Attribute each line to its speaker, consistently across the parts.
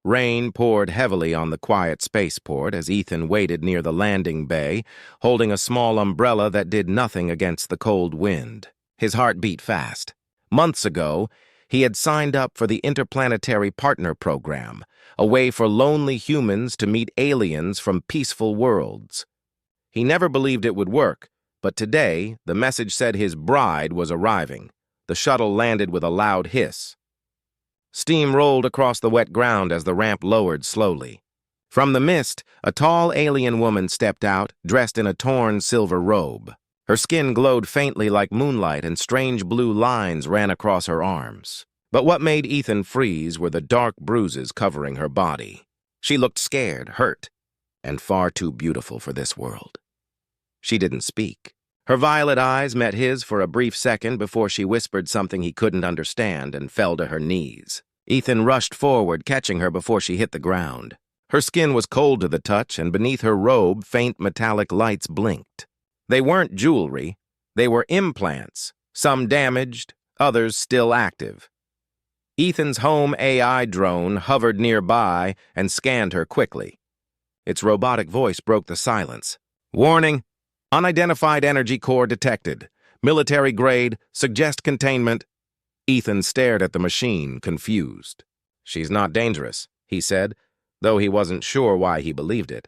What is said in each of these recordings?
Speaker 1: Rain poured heavily on the quiet spaceport as Ethan waited near the landing bay, holding a small umbrella that did nothing against the cold wind. His heart beat fast. Months ago, he had signed up for the Interplanetary Partner Program, a way for lonely humans to meet aliens from peaceful worlds. He never believed it would work, but today the message said his bride was arriving. The shuttle landed with a loud hiss. Steam rolled across the wet ground as the ramp lowered slowly. From the mist, a tall alien woman stepped out, dressed in a torn silver robe. Her skin glowed faintly like moonlight and strange blue lines ran across her arms. But what made Ethan freeze were the dark bruises covering her body. She looked scared, hurt, and far too beautiful for this world. She didn't speak. Her violet eyes met his for a brief second before she whispered something he couldn't understand and fell to her knees. Ethan rushed forward, catching her before she hit the ground. Her skin was cold to the touch, and beneath her robe, faint metallic lights blinked. They weren't jewelry. They were implants, some damaged, others still active. Ethan's home AI drone hovered nearby and scanned her quickly. Its robotic voice broke the silence. "Warning! Unidentified energy core detected. Military grade, suggest containment." Ethan stared at the machine, confused. "She's not dangerous," he said, though he wasn't sure why he believed it.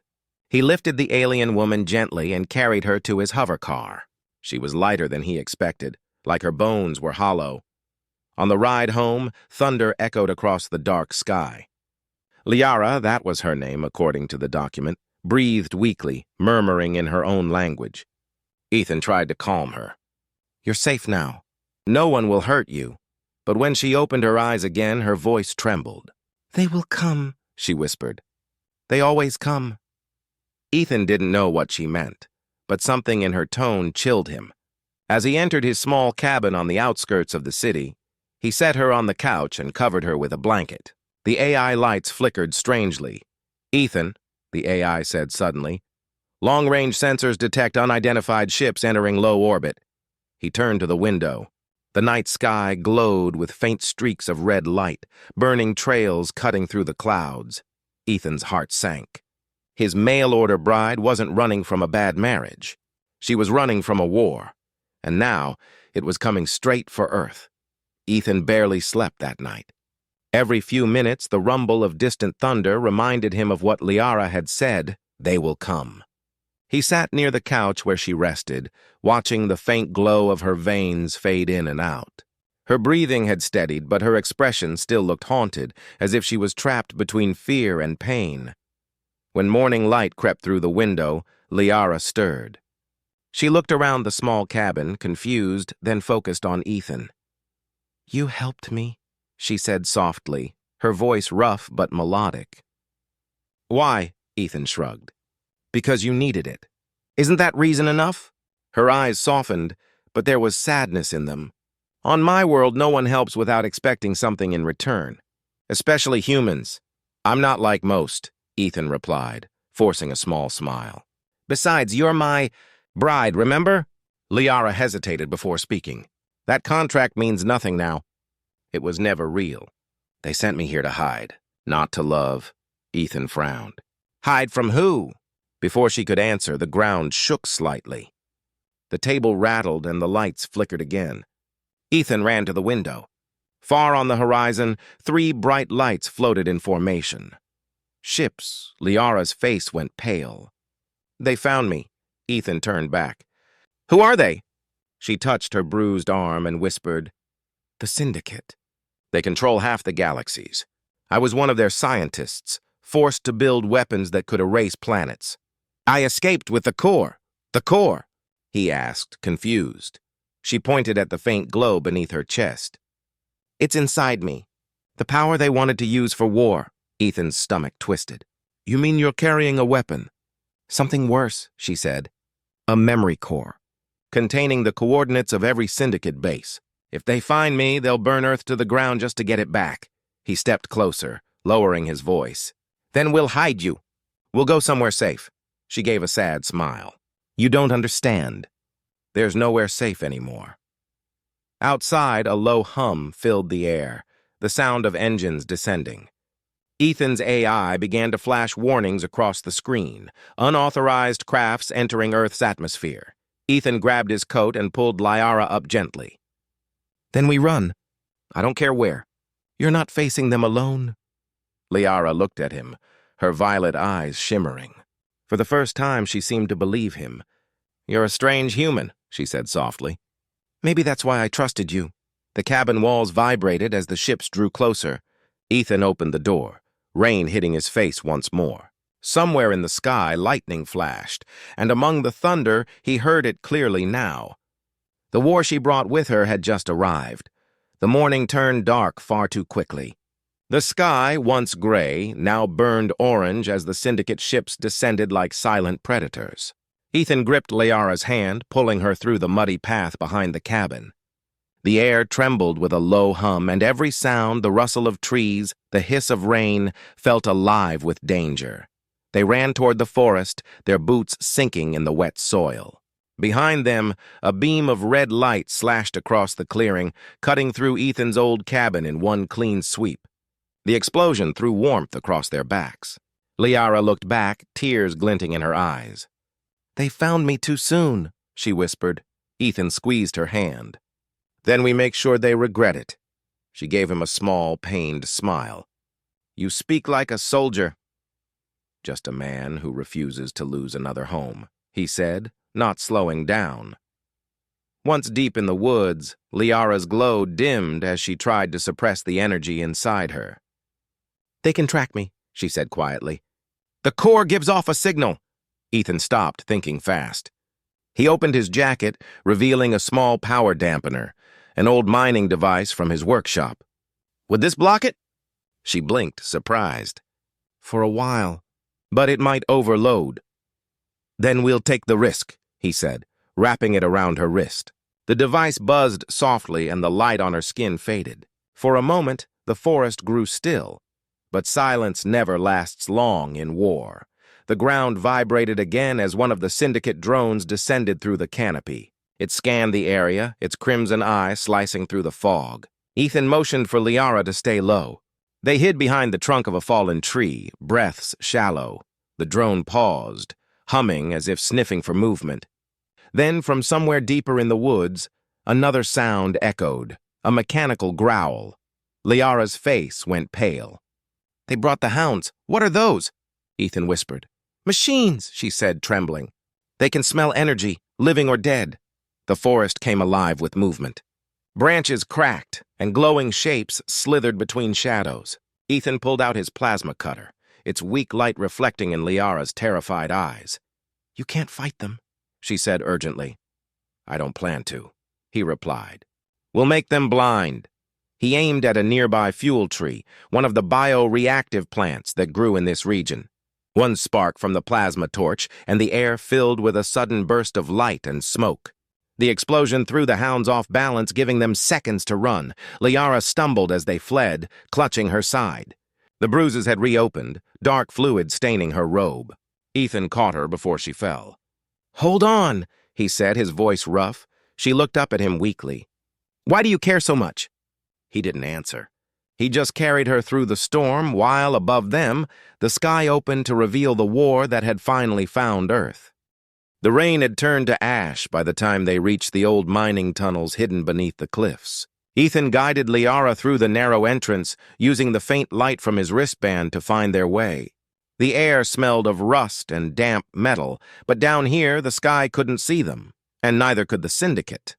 Speaker 1: He lifted the alien woman gently and carried her to his hover car. She was lighter than he expected, like her bones were hollow. On the ride home, thunder echoed across the dark sky. Liara, that was her name according to the document, breathed weakly, murmuring in her own language. Ethan tried to calm her. "You're safe now. No one will hurt you." But when she opened her eyes again, her voice trembled. "They will come," she whispered. "They always come." Ethan didn't know what she meant, but something in her tone chilled him. As he entered his small cabin on the outskirts of the city, he set her on the couch and covered her with a blanket. The AI lights flickered strangely. "Ethan," the AI said suddenly, "long-range sensors detect unidentified ships entering low orbit." He turned to the window. The night sky glowed with faint streaks of red light, burning trails cutting through the clouds. Ethan's heart sank. His mail-order bride wasn't running from a bad marriage. She was running from a war, and now it was coming straight for Earth. Ethan barely slept that night. Every few minutes, the rumble of distant thunder reminded him of what Liara had said, "They will come." He sat near the couch where she rested, watching the faint glow of her veins fade in and out. Her breathing had steadied, but her expression still looked haunted, as if she was trapped between fear and pain. When morning light crept through the window, Liara stirred. She looked around the small cabin, confused, then focused on Ethan. "You helped me," she said softly, her voice rough but melodic. "Why?" Ethan shrugged. "Because you needed it. Isn't that reason enough?" Her eyes softened, but there was sadness in them. "On my world, no one helps without expecting something in return. Especially humans. I'm not like most," Ethan replied, forcing a small smile. "Besides, you're my bride, remember?" Liara hesitated before speaking. "That contract means nothing now. It was never real. They sent me here to hide, not to love." Ethan frowned. "Hide from who?" Before she could answer, the ground shook slightly. The table rattled and the lights flickered again. Ethan ran to the window. Far on the horizon, 3 bright lights floated in formation. Ships. Liara's face went pale. "They found me." Ethan turned back. "Who are they?" She touched her bruised arm and whispered, "The Syndicate. They control half the galaxies. I was one of their scientists, forced to build weapons that could erase planets. I escaped with the core." "The core?" he asked, confused. She pointed at the faint glow beneath her chest. "It's inside me. The power they wanted to use for war." Ethan's stomach twisted. "You mean you're carrying a weapon?" "Something worse," she said. "A memory core, containing the coordinates of every Syndicate base. If they find me, they'll burn Earth to the ground just to get it back." He stepped closer, lowering his voice. "Then we'll hide you. We'll go somewhere safe." She gave a sad smile. "You don't understand. There's nowhere safe anymore." Outside, a low hum filled the air, the sound of engines descending. Ethan's AI began to flash warnings across the screen. Unauthorized crafts entering Earth's atmosphere. Ethan grabbed his coat and pulled Liara up gently. Then we run. I don't care where. You're not facing them alone. Liara looked at him, her violet eyes shimmering. For the first time, she seemed to believe him. You're a strange human, she said softly. Maybe that's why I trusted you. The cabin walls vibrated as the ships drew closer. Ethan opened the door, rain hitting his face once more. Somewhere in the sky, lightning flashed, and among the thunder, he heard it clearly now. The war she brought with her had just arrived. The morning turned dark far too quickly. The sky, once gray, now burned orange as the syndicate ships descended like silent predators. Ethan gripped Liara's hand, pulling her through the muddy path behind the cabin. The air trembled with a low hum, and every sound, the rustle of trees, the hiss of rain, felt alive with danger. They ran toward the forest, their boots sinking in the wet soil. Behind them, a beam of red light slashed across the clearing, cutting through Ethan's old cabin in one clean sweep. The explosion threw warmth across their backs. Liara looked back, tears glinting in her eyes. They found me too soon, she whispered. Ethan squeezed her hand. Then we make sure they regret it. She gave him a small, pained smile. You speak like a soldier. Just a man who refuses to lose another home, he said, not slowing down. Once deep in the woods, Liara's glow dimmed as she tried to suppress the energy inside her. They can track me, she said quietly. The core gives off a signal. Ethan stopped, thinking fast. He opened his jacket, revealing a small power dampener, an old mining device from his workshop. Would this block it? She blinked, surprised. For a while, but it might overload. Then we'll take the risk, he said, wrapping it around her wrist. The device buzzed softly and the light on her skin faded. For a moment, the forest grew still. But silence never lasts long in war. The ground vibrated again as one of the syndicate drones descended through the canopy. It scanned the area, its crimson eye slicing through the fog. Ethan motioned for Liara to stay low. They hid behind the trunk of a fallen tree, breaths shallow. The drone paused, humming as if sniffing for movement. Then, from somewhere deeper in the woods, another sound echoed, a mechanical growl. Liara's face went pale. They brought the hounds. What are those? Ethan whispered. Machines, she said, trembling. They can smell energy, living or dead. The forest came alive with movement. Branches cracked, and glowing shapes slithered between shadows. Ethan pulled out his plasma cutter, its weak light reflecting in Liara's terrified eyes. You can't fight them, she said urgently. I don't plan to, he replied. We'll make them blind. He aimed at a nearby fuel tree, one of the bioreactive plants that grew in this region. One spark from the plasma torch, and the air filled with a sudden burst of light and smoke. The explosion threw the hounds off balance, giving them seconds to run. Liara stumbled as they fled, clutching her side. The bruises had reopened, dark fluid staining her robe. Ethan caught her before she fell. Hold on, he said, his voice rough. She looked up at him weakly. Why do you care so much? He didn't answer. He just carried her through the storm while, above them, the sky opened to reveal the war that had finally found Earth. The rain had turned to ash by the time they reached the old mining tunnels hidden beneath the cliffs. Ethan guided Liara through the narrow entrance, using the faint light from his wristband to find their way. The air smelled of rust and damp metal, but down here the sky couldn't see them, and neither could the syndicate.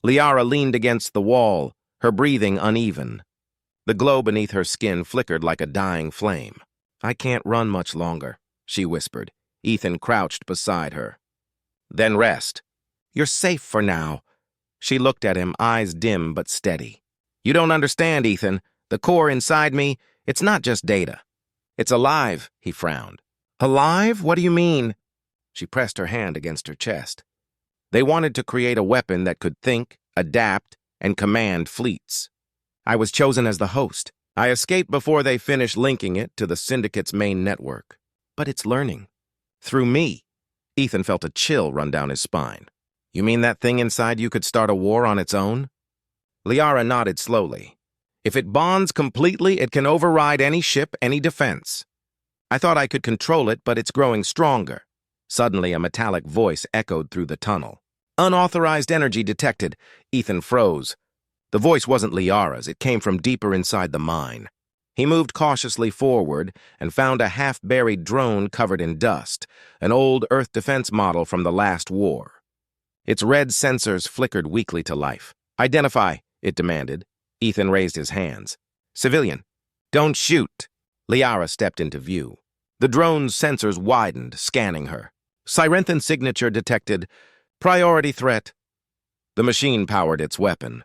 Speaker 1: Liara leaned against the wall, her breathing uneven. The glow beneath her skin flickered like a dying flame. I can't run much longer, she whispered. Ethan crouched beside her. Then rest. You're safe for now. She looked at him, eyes dim but steady. You don't understand, Ethan. The core inside me, it's not just data. It's alive, he frowned. Alive? What do you mean? She pressed her hand against her chest. They wanted to create a weapon that could think, adapt, and command fleets. I was chosen as the host. I escaped before they finished linking it to the Syndicate's main network. But it's learning. Through me. Ethan felt a chill run down his spine. You mean that thing inside you could start a war on its own? Liara nodded slowly. If it bonds completely, it can override any ship, any defense. I thought I could control it, but it's growing stronger. Suddenly, a metallic voice echoed through the tunnel. Unauthorized energy detected. Ethan froze. The voice wasn't Liara's. It came from deeper inside the mine. He moved cautiously forward and found a half-buried drone covered in dust, an old Earth defense model from the last war. Its red sensors flickered weakly to life. "Identify," it demanded. Ethan raised his hands. "Civilian. Don't shoot." Liara stepped into view. The drone's sensors widened, scanning her. Sirenthan signature detected. Priority threat. The machine powered its weapon.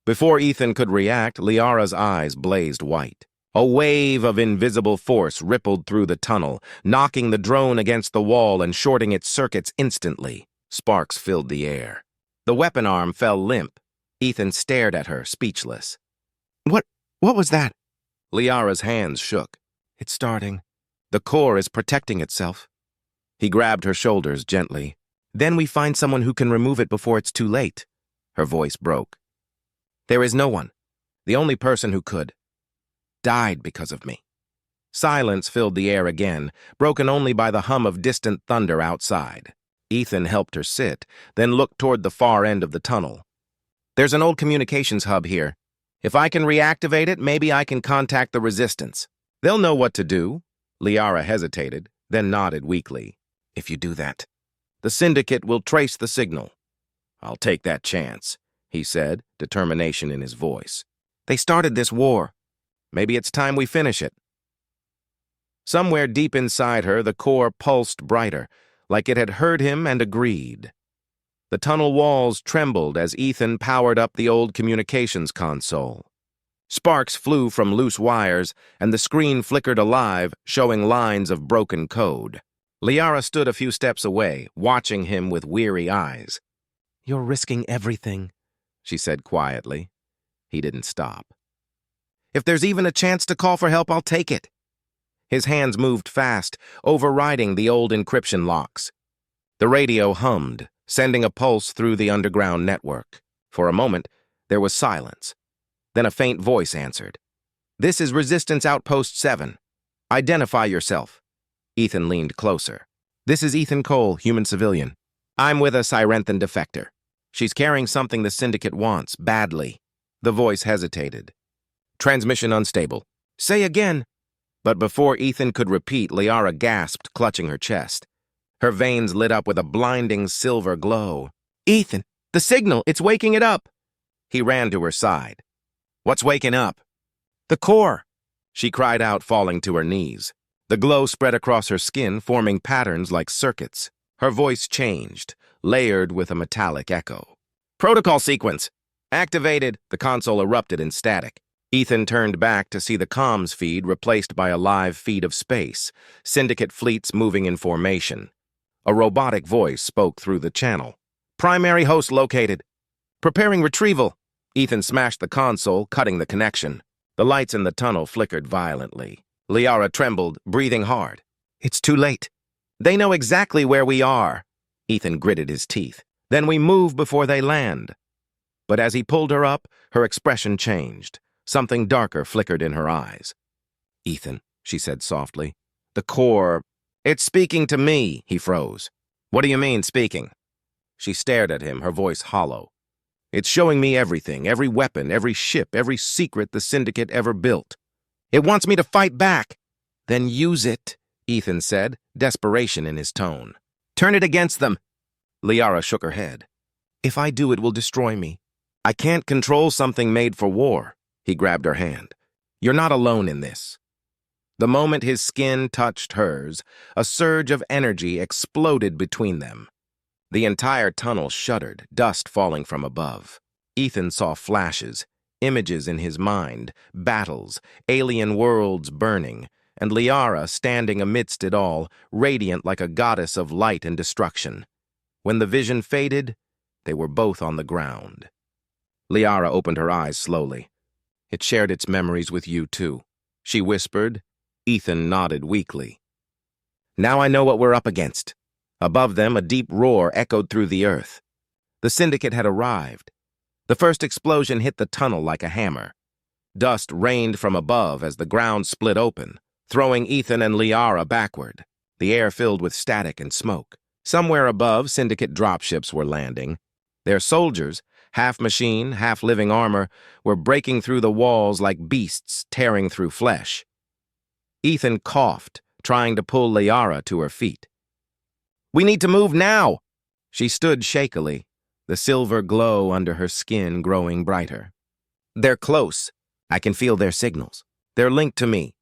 Speaker 1: Before Ethan could react, Liara's eyes blazed white. A wave of invisible force rippled through the tunnel, knocking the drone against the wall and shorting its circuits instantly. Sparks filled the air. The weapon arm fell limp. Ethan stared at her, speechless. What was that?" Liara's hands shook. "It's starting. The core is protecting itself." He grabbed her shoulders gently. "Then we find someone who can remove it before it's too late." Her voice broke. "There is no one. The only person who could died because of me." Silence filled the air again, broken only by the hum of distant thunder outside. Ethan helped her sit, then looked toward the far end of the tunnel. "There's an old communications hub here. If I can reactivate it, maybe I can contact the Resistance. They'll know what to do." Liara hesitated, then nodded weakly. "If you do that, the Syndicate will trace the signal." "I'll take that chance," he said, determination in his voice. "They started this war. Maybe it's time we finish it." Somewhere deep inside her, the core pulsed brighter, like it had heard him and agreed. The tunnel walls trembled as Ethan powered up the old communications console. Sparks flew from loose wires, and the screen flickered alive, showing lines of broken code. Liara stood a few steps away, watching him with weary eyes. "You're risking everything," she said quietly. He didn't stop. "If there's even a chance to call for help, I'll take it." His hands moved fast, overriding the old encryption locks. The radio hummed, sending a pulse through the underground network. For a moment, there was silence. Then a faint voice answered. "This is Resistance Outpost 7. Identify yourself." Ethan leaned closer. "This is Ethan Cole, human civilian. I'm with a Sirenthan defector. She's carrying something the Syndicate wants, badly." The voice hesitated. "Transmission unstable." "Say again." But before Ethan could repeat, Liara gasped, clutching her chest. Her veins lit up with a blinding silver glow. "Ethan, the signal, it's waking it up." He ran to her side. "What's waking up?" "The core," she cried out, falling to her knees. The glow spread across her skin, forming patterns like circuits. Her voice changed, layered with a metallic echo. "Protocol sequence. Activated." The console erupted in static. Ethan turned back to see the comms feed replaced by a live feed of space, Syndicate fleets moving in formation. A robotic voice spoke through the channel. "Primary host located. Preparing retrieval." Ethan smashed the console, cutting the connection. The lights in the tunnel flickered violently. Liara trembled, breathing hard. "It's too late. They know exactly where we are." Ethan gritted his teeth. "Then we move before they land." But as he pulled her up, her expression changed. Something darker flickered in her eyes. "Ethan," she said softly, "the core, it's speaking to me." He froze. "What do you mean, speaking?" She stared at him, her voice hollow. "It's showing me everything, every weapon, every ship, every secret the Syndicate ever built. It wants me to fight back." "Then use it," Ethan said, desperation in his tone. "Turn it against them." Liara shook her head. "If I do, it will destroy me. I can't control something made for war." He grabbed her hand. "You're not alone in this." The moment his skin touched hers, a surge of energy exploded between them. The entire tunnel shuddered, dust falling from above. Ethan saw flashes, images in his mind, battles, alien worlds burning, and Liara standing amidst it all, radiant like a goddess of light and destruction. When the vision faded, they were both on the ground. Liara opened her eyes slowly. "It shared its memories with you, too," she whispered. Ethan nodded weakly. "Now I know what we're up against." Above them, a deep roar echoed through the earth. The Syndicate had arrived. The first explosion hit the tunnel like a hammer. Dust rained from above as the ground split open, throwing Ethan and Liara backward. The air filled with static and smoke. Somewhere above, Syndicate dropships were landing. Their soldiers, half machine, half living armor, were breaking through the walls like beasts tearing through flesh. Ethan coughed, trying to pull Liara to her feet. "We need to move now!" She stood shakily, the silver glow under her skin growing brighter. "They're close. I can feel their signals. They're linked to me."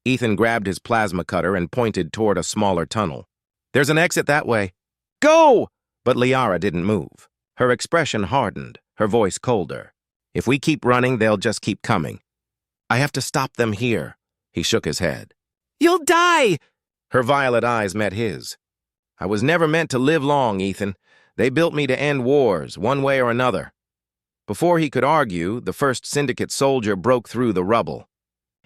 Speaker 1: Ethan grabbed his plasma cutter and pointed toward a smaller tunnel. "There's an exit that way." "Go!" But Liara didn't move. Her expression hardened, her voice colder. "If we keep running, they'll just keep coming. I have to stop them here." He shook his head. "You'll die!" Her violet eyes met his. "I was never meant to live long, Ethan. They built me to end wars, one way or another." Before he could argue, the first Syndicate soldier broke through the rubble.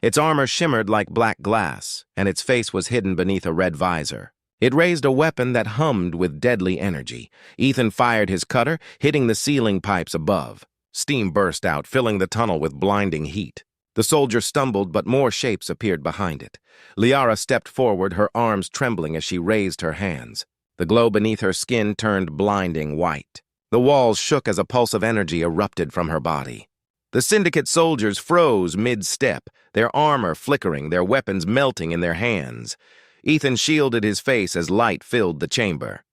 Speaker 1: Its armor shimmered like black glass, and its face was hidden beneath a red visor. It raised a weapon that hummed with deadly energy. Ethan fired his cutter, hitting the ceiling pipes above. Steam burst out, filling the tunnel with blinding heat. The soldier stumbled, but more shapes appeared behind it. Liara stepped forward, her arms trembling as she raised her hands. The glow beneath her skin turned blinding white. The walls shook as a pulse of energy erupted from her body. The Syndicate soldiers froze mid-step, their armor flickering, their weapons melting in their hands. Ethan shielded his face as light filled the chamber.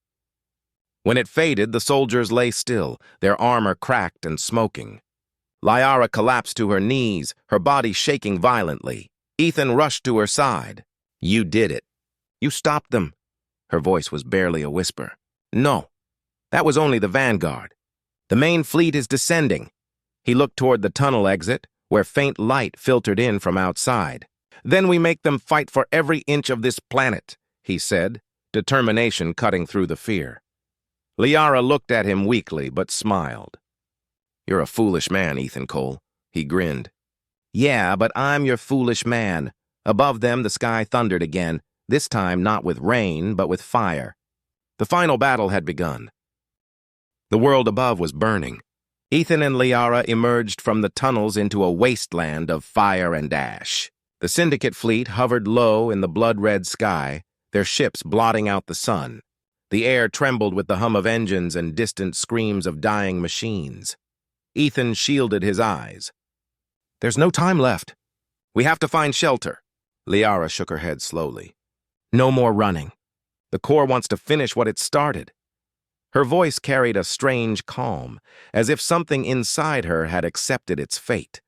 Speaker 1: When it faded, the soldiers lay still, their armor cracked and smoking. Liara collapsed to her knees, her body shaking violently. Ethan rushed to her side. "You did it. You stopped them." Her voice was barely a whisper. "No, that was only the vanguard. The main fleet is descending." He looked toward the tunnel exit, where faint light filtered in from outside. "Then we make them fight for every inch of this planet," he said, determination cutting through the fear. Liara looked at him weakly, but smiled. "You're a foolish man, Ethan Cole." He grinned. "Yeah, but I'm your foolish man." Above them, the sky thundered again, this time not with rain, but with fire. The final battle had begun. The world above was burning. Ethan and Liara emerged from the tunnels into a wasteland of fire and ash. The Syndicate fleet hovered low in the blood-red sky, their ships blotting out the sun. The air trembled with the hum of engines and distant screams of dying machines. Ethan shielded his eyes. "There's no time left. We have to find shelter." Liara shook her head slowly. "No more running. The Corps wants to finish what it started." Her voice carried a strange calm, as if something inside her had accepted its fate.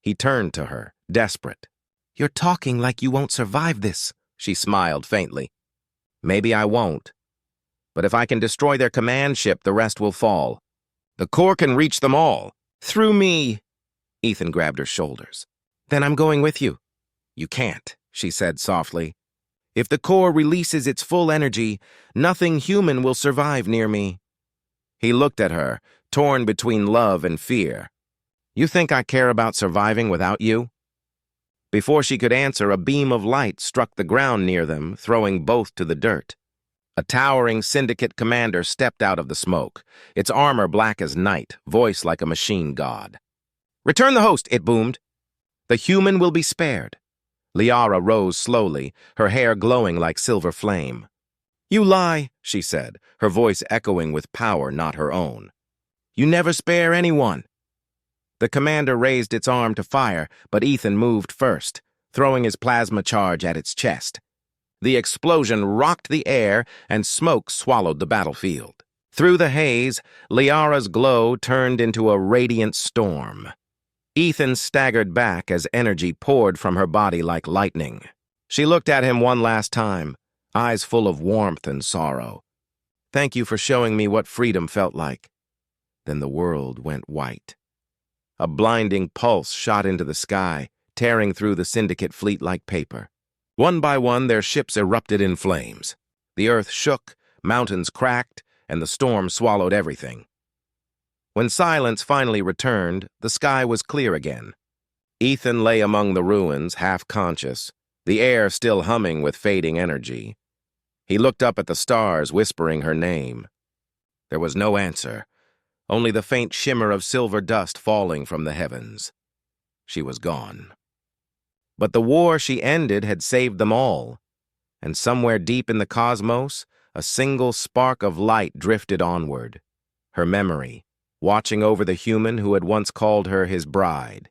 Speaker 1: He turned to her, desperate. "You're talking like you won't survive this," she smiled faintly. "Maybe I won't. But if I can destroy their command ship, the rest will fall. The Corps can reach them all. Through me." Ethan grabbed her shoulders. "Then I'm going with you." "You can't," she said softly. "If the Corps releases its full energy, nothing human will survive near me." He looked at her, torn between love and fear. "You think I care about surviving without you?" Before she could answer, a beam of light struck the ground near them, throwing both to the dirt. A towering Syndicate commander stepped out of the smoke, its armor black as night, voice like a machine god. "Return the host," it boomed. "The human will be spared." Liara rose slowly, her hair glowing like silver flame. "You lie," she said, her voice echoing with power not her own. "You never spare anyone." The commander raised its arm to fire, but Ethan moved first, throwing his plasma charge at its chest. The explosion rocked the air, and smoke swallowed the battlefield. Through the haze, Liara's glow turned into a radiant storm. Ethan staggered back as energy poured from her body like lightning. She looked at him one last time, eyes full of warmth and sorrow. "Thank you for showing me what freedom felt like." Then the world went white. A blinding pulse shot into the sky, tearing through the Syndicate fleet like paper. One by one, their ships erupted in flames. The earth shook, mountains cracked, and the storm swallowed everything. When silence finally returned, the sky was clear again. Ethan lay among the ruins, half conscious, the air still humming with fading energy. He looked up at the stars, whispering her name. There was no answer, only the faint shimmer of silver dust falling from the heavens. she was gone. But the war she ended had saved them all, and somewhere deep in the cosmos, a single spark of light drifted onward. Her memory, watching over the human who had once called her his bride.